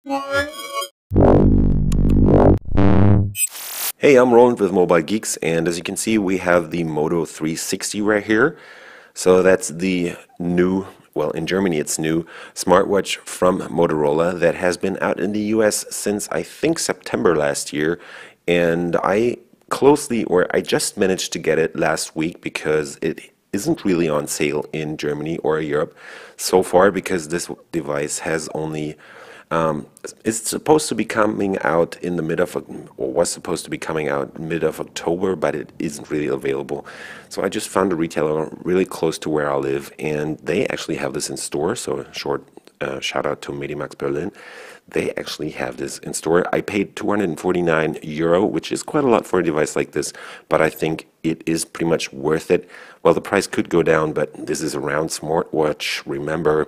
Hey, I'm Roland with Mobile Geeks, and as you can see, we have the Moto 360 right here. So that's the new, well, in Germany it's new, smartwatch from Motorola that has been out in the US since I think September last year. And I just managed to get it last week because it isn't really on sale in Germany or Europe so far because this device has only it's supposed to be coming out in the mid of, or was supposed to be coming out mid of October, but it isn't really available. So I just found a retailer really close to where I live, and they actually have this in store. So a short shout out to Medimax Berlin. They actually have this in store. I paid €249, which is quite a lot for a device like this, but I think it is pretty much worth it. Well, the price could go down, but this is a round smartwatch. Remember,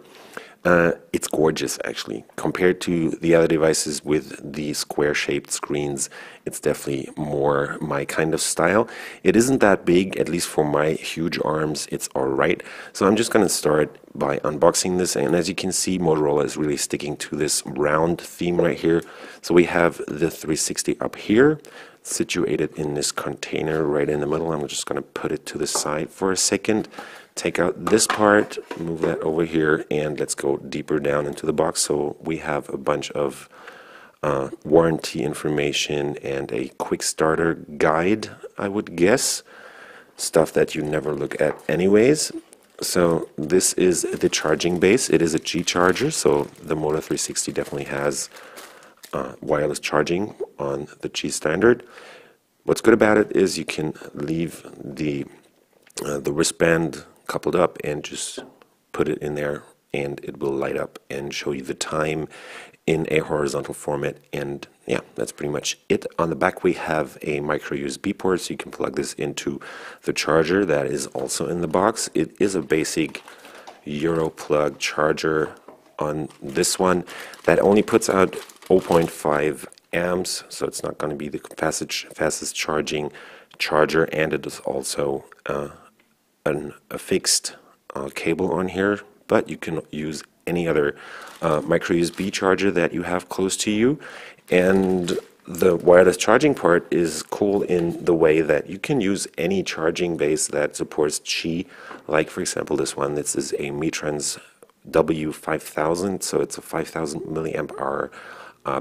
it's gorgeous actually. Compared to the other devices with the square-shaped screens, it's definitely more my kind of style. It isn't that big, at least for my huge arms, it's alright. So I'm just going to start by unboxing this, and as you can see, Motorola is really sticking to this round theme right here. So we have the 360 up here, situated in this container right in the middle. I'm just going to put it to the side for a second. Take out this part, move that over here, and let's go deeper down into the box. So we have a bunch of warranty information and a quick starter guide, I would guess. Stuff that you never look at anyways. So this is the charging base. It is a G charger, so the Moto 360 definitely has wireless charging on the G standard. What's good about it is you can leave the wristband coupled up and just put it in there, and it will light up and show you the time in a horizontal format. And yeah, that's pretty much it. On the back we have a micro USB port, so you can plug this into the charger that is also in the box. It is a basic Euro plug charger on this one that only puts out 0.5 amps, so it's not going to be the fastest charging charger, and it is also a fixed cable on here, but you can use any other micro USB charger that you have close to you. And the wireless charging part is cool in the way that you can use any charging base that supports Qi, like for example this one. This is a Mitrans W5000, so it's a 5000 milliamp hour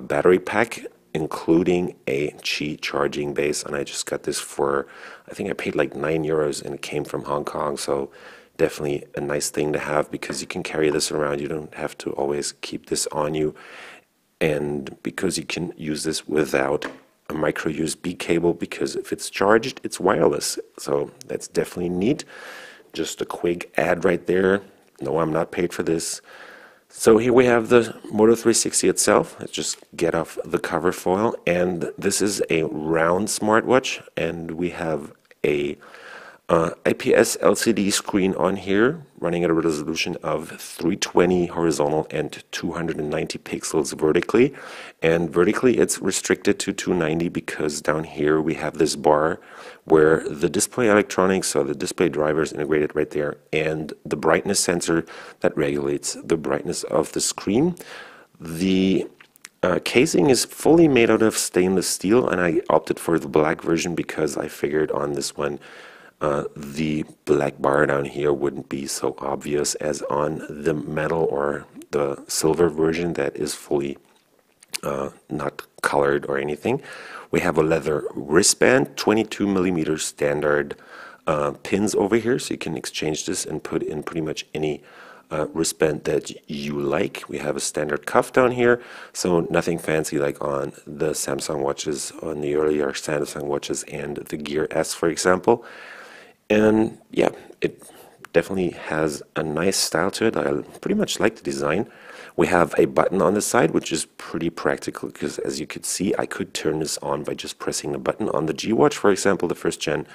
battery pack, including a Qi charging base, and I just got this for, I think I paid like €9, and it came from Hong Kong, so definitely a nice thing to have because you can carry this around. You don't have to always keep this on you, and because you can use this without a micro USB cable, because if it's charged, it's wireless, so that's definitely neat. Just a quick ad right there. No, I'm not paid for this. So here we have the Moto 360 itself. Let's just get off the cover foil, and this is a round smartwatch, and we have a IPS LCD screen on here running at a resolution of 320 horizontal and 290 pixels vertically, and vertically it's restricted to 290 because down here we have this bar where the display electronics, so the display driver is integrated right there, and the brightness sensor that regulates the brightness of the screen. The casing is fully made out of stainless steel, and I opted for the black version because I figured on this one the black bar down here wouldn't be so obvious as on the metal or the silver version that is fully not colored or anything. We have a leather wristband, 22 millimeter standard pins over here, so you can exchange this and put in pretty much any wristband that you like. We have a standard cuff down here, so nothing fancy like on the Samsung watches, on the earlier Samsung watches and the Gear S, for example. And yeah, it definitely has a nice style to it. I pretty much like the design. We have a button on the side, which is pretty practical because, as you could see, I could turn this on by just pressing the button. On the G Watch, for example, the first gen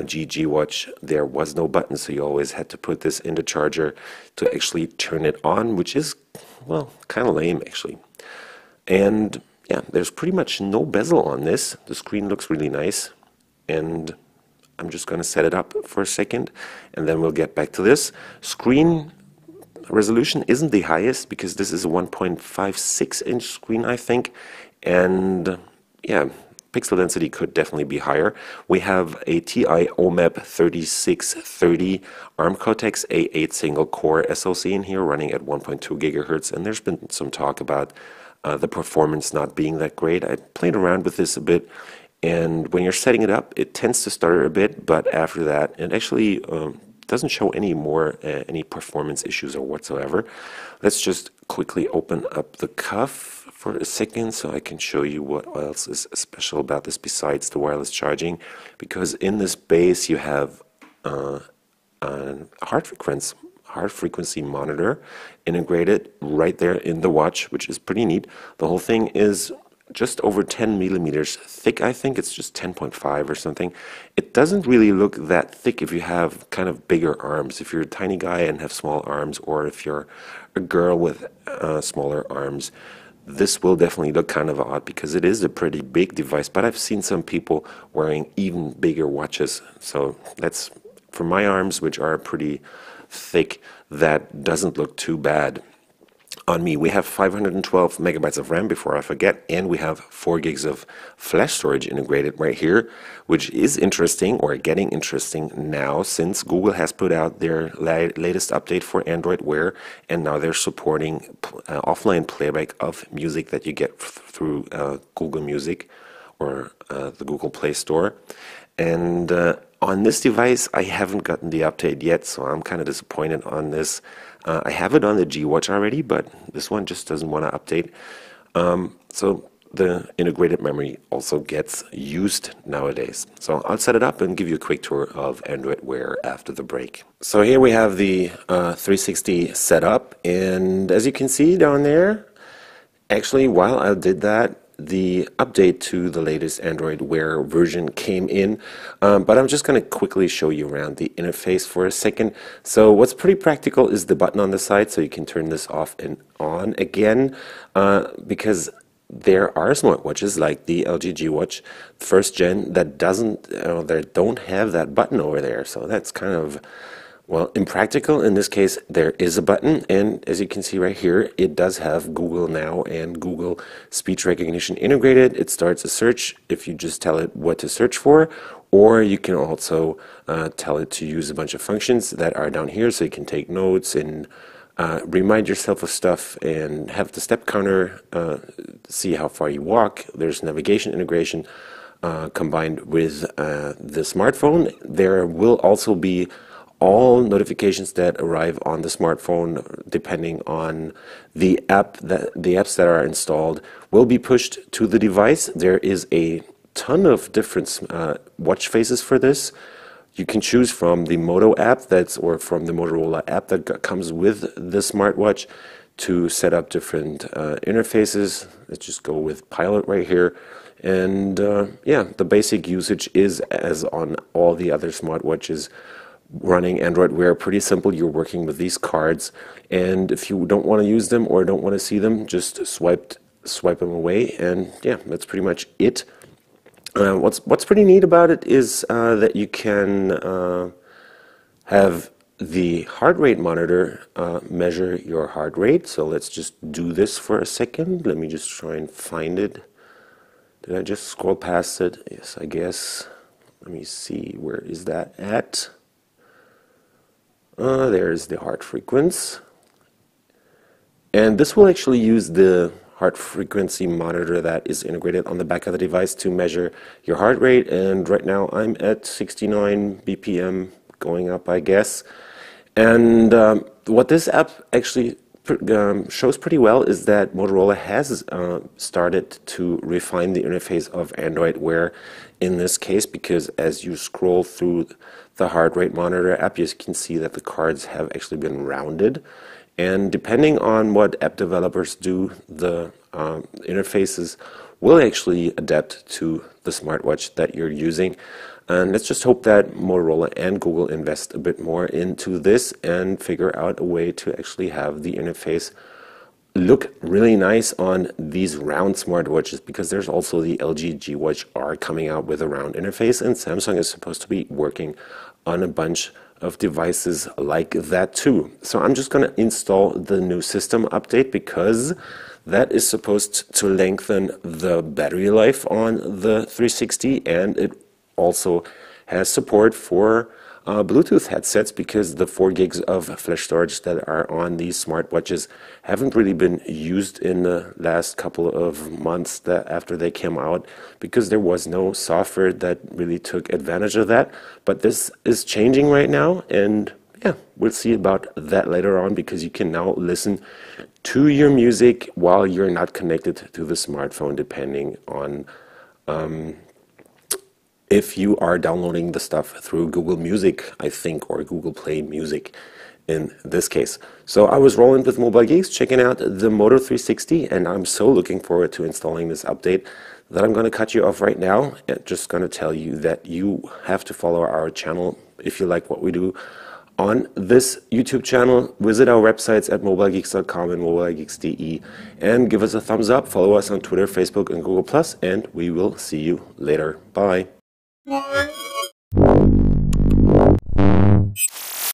G Watch, there was no button, so you always had to put this in the charger to actually turn it on, which is, well, kind of lame actually. And yeah, there's pretty much no bezel on this. The screen looks really nice, and I'm just going to set it up for a second, and then we'll get back to this. Screen resolution isn't the highest because this is a 1.56-inch screen, I think, and yeah, pixel density could definitely be higher. We have a TI OMEP 3630 ARM Cortex A8 single-core SoC in here running at 1.2 gigahertz, and there's been some talk about the performance not being that great. I played around with this a bit, and when you're setting it up, it tends to stutter a bit, but after that, it actually doesn't show any performance issues or whatsoever. Let's just quickly open up the cuff for a second so I can show you what else is special about this besides the wireless charging, because in this base you have a heart frequency monitor integrated right there in the watch, which is pretty neat. The whole thing is just over 10 millimeters thick. I think it's just 10.5 or something. It doesn't really look that thick if you have kind of bigger arms. If you're a tiny guy and have small arms, or if you're a girl with smaller arms, this will definitely look kind of odd because it is a pretty big device. But I've seen some people wearing even bigger watches, so that's for my arms, which are pretty thick, that doesn't look too bad on me. We have 512 megabytes of RAM, before I forget, and we have 4 gigs of flash storage integrated right here, which is interesting, or getting interesting now, since Google has put out their latest update for Android Wear, and now they're supporting offline playback of music that you get through Google Music or the Google Play Store. And on this device, I haven't gotten the update yet, so I'm kind of disappointed on this. I have it on the G Watch already, but this one just doesn't want to update. So the integrated memory also gets used nowadays. So I'll set it up and give you a quick tour of Android Wear after the break. So here we have the 360 set up, and as you can see down there, actually while I did that, the update to the latest Android Wear version came in, but I'm just going to quickly show you around the interface for a second. So what's pretty practical is the button on the side, so you can turn this off and on again, because there are smartwatches like the LG G Watch first gen that don't have that button over there, so that's kind of, well, impractical. In this case, there is a button, and as you can see right here, it does have Google Now and Google Speech Recognition integrated. It starts a search if you just tell it what to search for, or you can also tell it to use a bunch of functions that are down here, so you can take notes and remind yourself of stuff and have the step counter, see how far you walk. There's navigation integration combined with the smartphone. There will also be all notifications that arrive on the smartphone, depending on the apps that are installed, will be pushed to the device. There is a ton of different watch faces for this. You can choose from the Moto app or from the Motorola app that comes with the smartwatch to set up different interfaces. Let's just go with Pilot right here. And yeah, the basic usage is as on all the other smartwatches running Android Wear. Pretty simple. You're working with these cards, and if you don't want to use them or don't want to see them, just swipe them away, and yeah, that's pretty much it. What's pretty neat about it is that you can have the heart rate monitor measure your heart rate. So let's just do this for a second. Let me just try and find it. Did I just scroll past it? Yes, I guess. Let me see, where is that at? There's the heart frequency, and this will actually use the heart frequency monitor that is integrated on the back of the device to measure your heart rate, and right now I'm at 69 BPM, going up, I guess. And what this app actually shows pretty well is that Motorola has started to refine the interface of Android Wear in this case, because as you scroll through the heart rate monitor app, you can see that the cards have actually been rounded, and depending on what app developers do, the interfaces will actually adapt to the smartwatch that you're using. And let's just hope that Motorola and Google invest a bit more into this and figure out a way to actually have the interface look really nice on these round smartwatches, because there's also the LG G Watch R coming out with a round interface, and Samsung is supposed to be working on a bunch of devices like that too. So I'm just going to install the new system update because that is supposed to lengthen the battery life on the 360, and it also has support for Bluetooth headsets, because the 4 gigs of flash storage that are on these smartwatches haven't really been used in the last couple of months after they came out, because there was no software that really took advantage of that. But this is changing right now, and yeah, we'll see about that later on, because you can now listen to your music while you're not connected to the smartphone, depending on if you are downloading the stuff through Google Music, I think, or Google Play Music in this case. So I was rolling with Mobile Geeks, checking out the Moto 360, and I'm so looking forward to installing this update that I'm going to cut you off right now and just going to tell you that you have to follow our channel if you like what we do on this YouTube channel. Visit our websites at mobilegeeks.com and mobilegeeks.de and give us a thumbs up. Follow us on Twitter, Facebook, and Google+, and we will see you later. Bye. What?